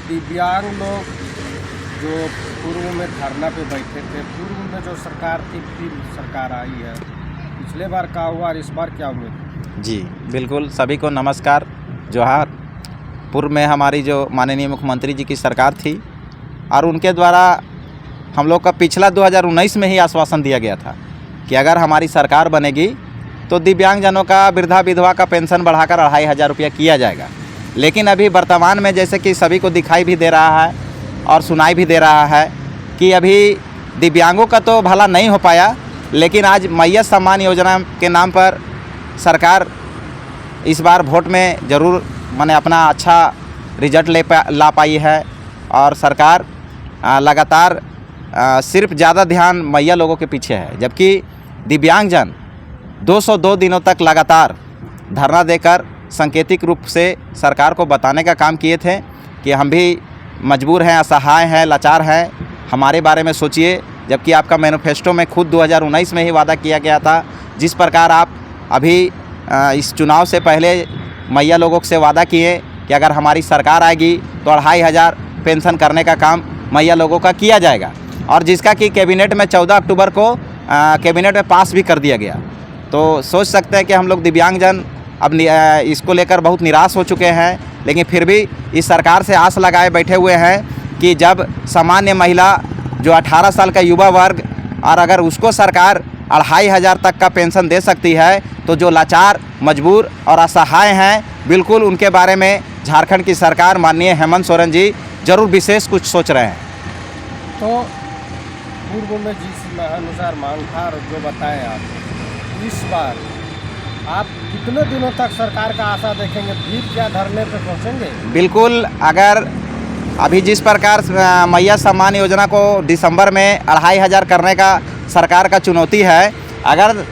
दिव्यांग लोग जो पूर्व में धरना पे बैठे थे, पूर्व में जो सरकार थी फिर सरकार आई है, पिछले बार क्या हुआ और इस बार क्या उम्मीद? जी बिल्कुल, सभी को नमस्कार, जोहार। पूर्व में हमारी जो माननीय मुख्यमंत्री जी की सरकार थी और उनके द्वारा हम लोग का पिछला 2019 में ही आश्वासन दिया गया था कि अगर हमारी सरकार बनेगी तो दिव्यांगजनों का, वृद्धा विधवा का पेंशन बढ़ाकर 2500 रुपया किया जाएगा। लेकिन अभी वर्तमान में जैसे कि सभी को दिखाई भी दे रहा है और सुनाई भी दे रहा है कि अभी दिव्यांगों का तो भला नहीं हो पाया, लेकिन आज मैया सम्मान योजना के नाम पर सरकार इस बार वोट में ज़रूर माने अपना अच्छा रिजल्ट ला पाई है। और सरकार लगातार सिर्फ ज़्यादा ध्यान मैया लोगों के पीछे है, जबकि दिव्यांगजन 202 दिनों तक लगातार धरना देकर सांकेतिक रूप से सरकार को बताने का काम किए थे कि हम भी मजबूर हैं, असहाय हैं, लाचार हैं, हमारे बारे में सोचिए। जबकि आपका मैनिफेस्टो में खुद 2019 में ही वादा किया गया था, जिस प्रकार आप अभी इस चुनाव से पहले मैया लोगों से वादा किए कि अगर हमारी सरकार आएगी तो 2500 पेंशन करने का काम मैया लोगों का किया जाएगा, और जिसका कि कैबिनेट में 14 अक्टूबर को कैबिनेट में पास भी कर दिया गया। तो सोच सकते हैं कि हम लोग दिव्यांगजन अब इसको लेकर बहुत निराश हो चुके हैं, लेकिन फिर भी इस सरकार से आस लगाए बैठे हुए हैं कि जब सामान्य महिला जो 18 साल का युवा वर्ग, और अगर उसको सरकार 2500 तक का पेंशन दे सकती है, तो जो लाचार, मजबूर और असहाय हैं, बिल्कुल उनके बारे में झारखंड की सरकार, माननीय हेमंत सोरेन जी जरूर विशेष कुछ सोच रहे हैं। तो पूर्व में जिस अनुसार मांग था और जो बताएं आप, इस बार आप कितने दिनों तक सरकार का आशा देखेंगे? फिर क्या धरने पे पहुंचेंगे? बिल्कुल, अगर अभी जिस प्रकार मैया सम्मान योजना को दिसंबर में 2500 करने का सरकार का चुनौती है, अगर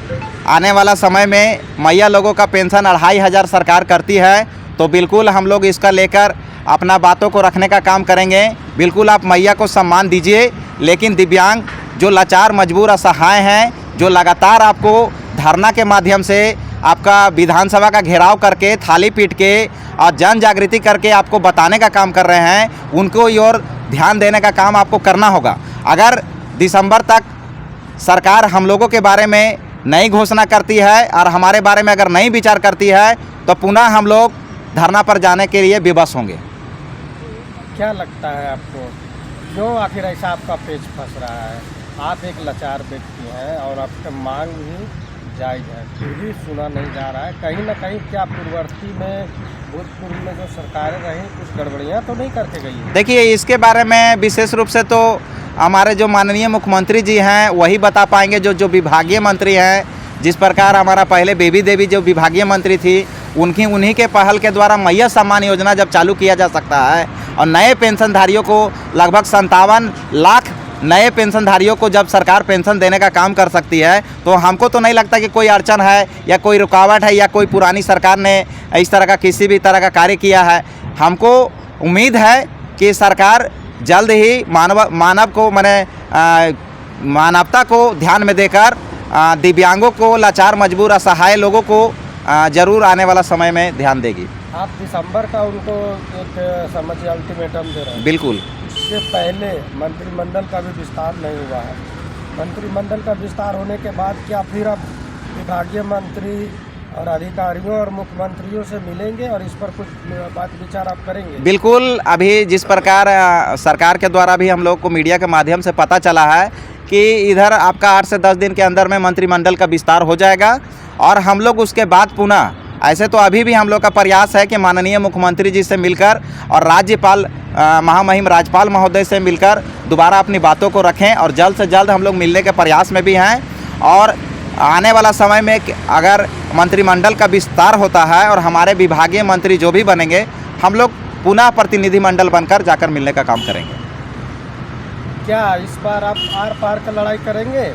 आने वाला समय में मैया लोगों का पेंशन 2500 सरकार करती है तो बिल्कुल हम लोग इसका लेकर अपना बातों को रखने का काम करेंगे। बिल्कुल आप मैया को सम्मान दीजिए, लेकिन दिव्यांग जो लाचार, मजबूर, असहाय हैं, जो लगातार आपको धरना के माध्यम से आपका विधानसभा का घेराव करके, थाली पीट के और जन जागृति करके आपको बताने का काम कर रहे हैं, उनको और ध्यान देने का काम आपको करना होगा। अगर दिसंबर तक सरकार हम लोगों के बारे में नई घोषणा करती है और हमारे बारे में अगर नहीं विचार करती है, तो पुनः हम लोग धरना पर जाने के लिए विवश होंगे। क्या लगता है आपको, क्यों आखिर ऐसा आपका पेच फंस रहा है? आप एक लाचार व्यक्ति हैं और आपका मांग भी जायज़ है, फिर भी सुना नहीं जा रहा है। कहीं ना कहीं क्या पूर्ववर्ती में, भूतपूर्व में जो सरकारें रहीं, कुछ गड़बड़ियाँ तो नहीं करके गई है? देखिए, इसके बारे में विशेष रूप से तो हमारे जो माननीय मुख्यमंत्री जी हैं वही बता पाएंगे, जो विभागीय मंत्री हैं। जिस प्रकार हमारा पहले बेबी देवी जो विभागीय मंत्री थी, उन्हीं के पहल के द्वारा मैया सम्मान योजना जब चालू किया जा सकता है और नए पेंशनधारियों को लगभग 57 लाख नए पेंशनधारियों को जब सरकार पेंशन देने का काम कर सकती है, तो हमको तो नहीं लगता कि कोई अड़चन है या कोई रुकावट है या कोई पुरानी सरकार ने इस तरह का किसी भी तरह का कार्य किया है। हमको उम्मीद है कि सरकार जल्द ही मानवता को ध्यान में देकर दिव्यांगों को, लाचार, मजबूर, असहाय लोगों को जरूर आने वाला समय में ध्यान देगी। आप दिसंबर का उनको एक समझिए अल्टीमेटम दे रहे हैं। बिल्कुल। इससे पहले मंत्रिमंडल का भी विस्तार नहीं हुआ है। मंत्रिमंडल का विस्तार होने के बाद क्या फिर आप विभागीय मंत्री और अधिकारियों और मुख्यमंत्रियों से मिलेंगे और इस पर कुछ बात विचार आप करेंगे? बिल्कुल। अभी जिस प्रकार सरकार के द्वारा भी हम लोग को मीडिया के माध्यम से पता चला है कि इधर आपका 8 से 10 दिन के अंदर में मंत्रिमंडल का विस्तार हो जाएगा, और हम लोग उसके बाद पुनः, ऐसे तो अभी भी हम लोग का प्रयास है कि माननीय मुख्यमंत्री जी से मिलकर और राज्यपाल, महामहिम राज्यपाल महोदय से मिलकर दोबारा अपनी बातों को रखें, और जल्द से जल्द हम लोग मिलने के प्रयास में भी हैं। और आने वाला समय में अगर मंत्रिमंडल का विस्तार होता है और हमारे विभागीय मंत्री जो भी बनेंगे, हम लोग पुनः प्रतिनिधिमंडल बनकर जाकर मिलने का काम करेंगे। क्या इस बार आप आर पार का लड़ाई करेंगे?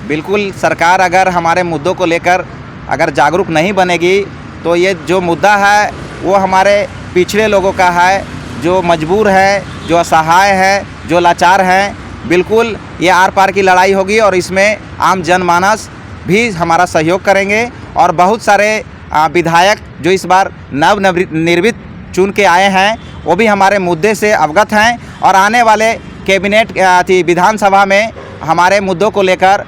बिल्कुल। सरकार अगर हमारे मुद्दों को लेकर अगर जागरूक नहीं बनेगी, तो ये जो मुद्दा है वो हमारे पिछड़े लोगों का है, जो मजबूर है, जो असहाय है, जो लाचार हैं। बिल्कुल ये आर पार की लड़ाई होगी, और इसमें आम जनमानस भी हमारा सहयोग करेंगे, और बहुत सारे विधायक जो इस बार नवनिर्मित चुन के आए हैं, वो भी हमारे मुद्दे से अवगत हैं और आने वाले कैबिनेट विधानसभा में हमारे मुद्दों को लेकर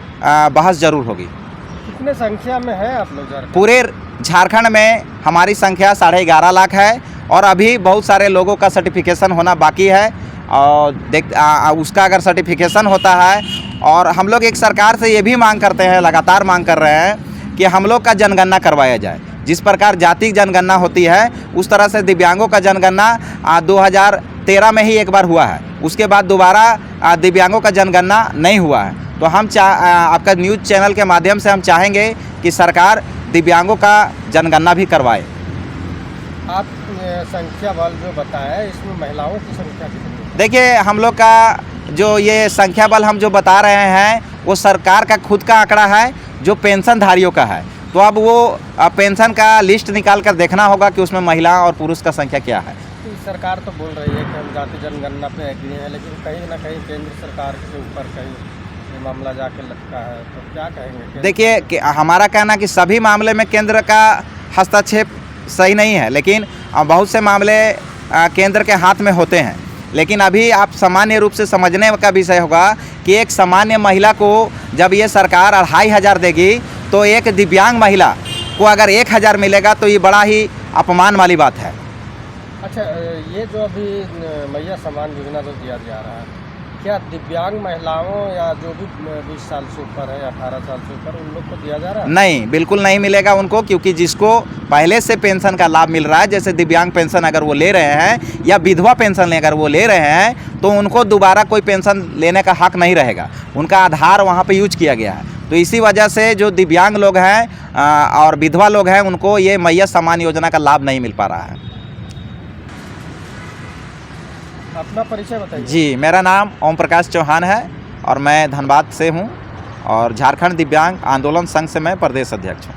बहस जरूर होगी। कितने संख्या में है आप लोग झारखंड? पूरे झारखंड में हमारी संख्या 11.5 लाख है और अभी बहुत सारे लोगों का सर्टिफिकेशन होना बाकी है और उसका अगर सर्टिफिकेशन होता है और हम लोग एक सरकार से ये भी मांग करते हैं, लगातार मांग कर रहे हैं कि हम लोग का जनगणना करवाया जाए। जिस प्रकार जाति जनगणना होती है उस तरह से दिव्यांगों का जनगणना 2013 में ही एक बार हुआ है, उसके बाद दोबारा दिव्यांगों का जनगणना नहीं हुआ है। तो हम आपका न्यूज़ चैनल के माध्यम से हम चाहेंगे कि सरकार दिव्यांगों का जनगणना भी करवाए। आप संख्या बल जो बताया इसमें महिलाओं की संख्या कितनी है? देखिए, हम लोग का जो ये संख्या बल हम जो बता रहे हैं वो सरकार का खुद का आंकड़ा है जो पेंशनधारियों का है। तो अब वो पेंशन का लिस्ट निकाल कर देखना होगा कि उसमें महिला और पुरुष का संख्या क्या है। तो सरकार तो बोल रही है कि हम जाति जनगणना पे एग्री हैं, लेकिन कहीं ना कहीं केंद्र सरकार के ऊपर कहीं ये मामला जाके लटका है, तो क्या कहेंगे? देखिए कि हमारा कहना कि सभी मामले में केंद्र का हस्तक्षेप सही नहीं है, लेकिन बहुत से मामले केंद्र के हाथ में होते हैं। लेकिन अभी आप सामान्य रूप से समझने का विषय होगा कि एक सामान्य महिला को जब ये सरकार 2500 देगी तो एक दिव्यांग महिला को अगर 1000 मिलेगा तो ये बड़ा ही अपमान वाली बात है। अच्छा, ये जो अभी मैया सम्मान योजना जो दिया जा रहा है, क्या दिव्यांग महिलाओं या जो भी 20 साल से ऊपर है, 18 साल से ऊपर, उन लोग को दिया जा रहा है? नहीं, बिल्कुल नहीं मिलेगा उनको, क्योंकि जिसको पहले से पेंशन का लाभ मिल रहा है, जैसे दिव्यांग पेंशन अगर वो ले रहे हैं या विधवा पेंशन अगर वो ले रहे हैं, तो उनको दोबारा कोई पेंशन लेने का हक नहीं रहेगा। उनका आधार वहाँ पे यूज किया गया है। तो इसी वजह से जो दिव्यांग लोग हैं और विधवा लोग हैं उनको ये मैया सम्मान योजना का लाभ नहीं मिल पा रहा है। अपना परिचय बताइए। जी, मेरा नाम ओम प्रकाश चौहान है और मैं धनबाद से हूँ और झारखंड दिव्यांग आंदोलन संघ से मैं प्रदेश अध्यक्ष हूँ।